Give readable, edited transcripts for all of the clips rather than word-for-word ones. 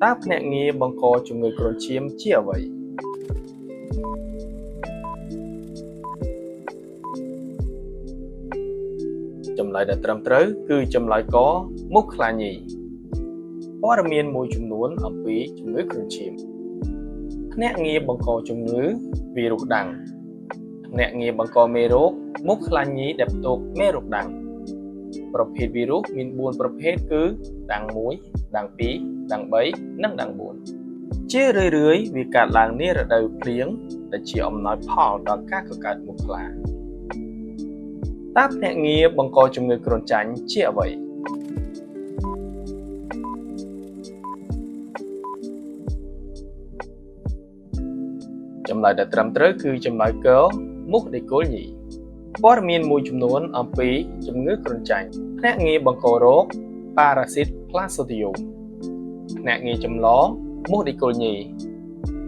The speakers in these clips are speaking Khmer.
តើភ្នាក់ងារបង្កជំងឺគ្រុនឈាមជាអ្វីចម្លើយដែលត្រឹមត្រូវគឺចម្លើយកមុខខ្លាញីព័ត៌មានមួយចំនួនអំពីជំងឺគ្រុនឈាមភ្នាក់ងារបង្កជំងឺវីរុសដាំងភ្នាក់ងារបង្កមេរោគមុខខ្លាញីដែលផ្ទុកមេរោគដាំងប្រភេទវីរុសមាន4ប្រភេទគឺដាំង1ដាំង2ដាំង3និងដាំង4ជារឿយៗវាកើតឡើងនារដូវភ្លៀងដែលជាអំណោយផលដល់ការកកើតមុខខ្លាតើភ្នាក់ងារបង្កជំងឺគ្រុនចាញ់ជាអ្វីចម្លើយដែលត្រឹមត្រូវគឺចម្លើយកមុខដេកុលញីព័ត៌មានមួយចំនួនអំពីជំងឺគ្រុនចាញ់ភ្នាក់ងារបង្ករោគប៉ារ៉ាស៊ីតផ្លាសូឌីយូមភ្នាក់ងារចម្លងមុខដេកុលញី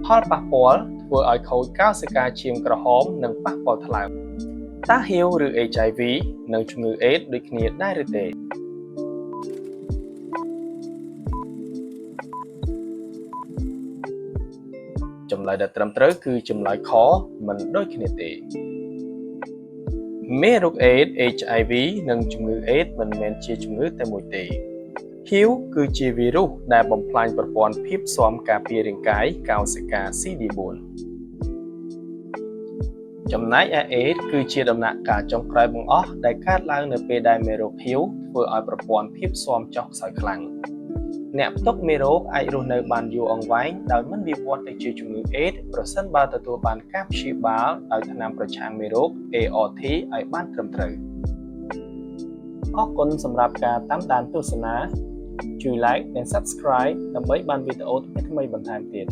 ផលប៉ះពាល់ធ្វើឲ្យខូចកោសិកាឈាមក្រហមនិងប៉ះពាល់ថ្លើមតើ HIV ឬ HIV និងជំងឺអេដដូចគ្នាដែរឬទេចម្លើយដែលត្រឹមត្រូវគឺចម្លើយខមិនដូចគ្នាទេមេរោគអេដ HIV និងជំងឺអេដមិនមែនជាជំងឺតែមួយទេ HIV គឺជាវីរុសដែលបំផ្លាញប្រព័ន្ធភាពស៊ាំការពាររាងកាយកោសិកា CD4 ចំណែកឯអេដគឺជាដំណាក់កាលចុងក្រោយបង្អស់ដែលកើតឡើងនៅពេលដែលមេរោគ HIV ធ្វើឲ្យប្រព័ន្ធភាពស៊ាំចុះខ្សោយខ្លាំងអ្នកផ្ទុកមេរោគអាចរស់នៅបានយូរអង្វែងដោយមិនវិវត្តទៅជាជំងឺអេដប្រសិនបើទទួលបានការព្យាបាលដោយថ្នាំប្រឆាំងមេរោគ ART ឲ្យបានត្រឹមត្រូវអរគុណសម្រាប់ការតាមដានទស្សនាជួយ Like និង Subscribe ដើម្បីបានវីដេអូថ្មីៗបន្ថែមទៀត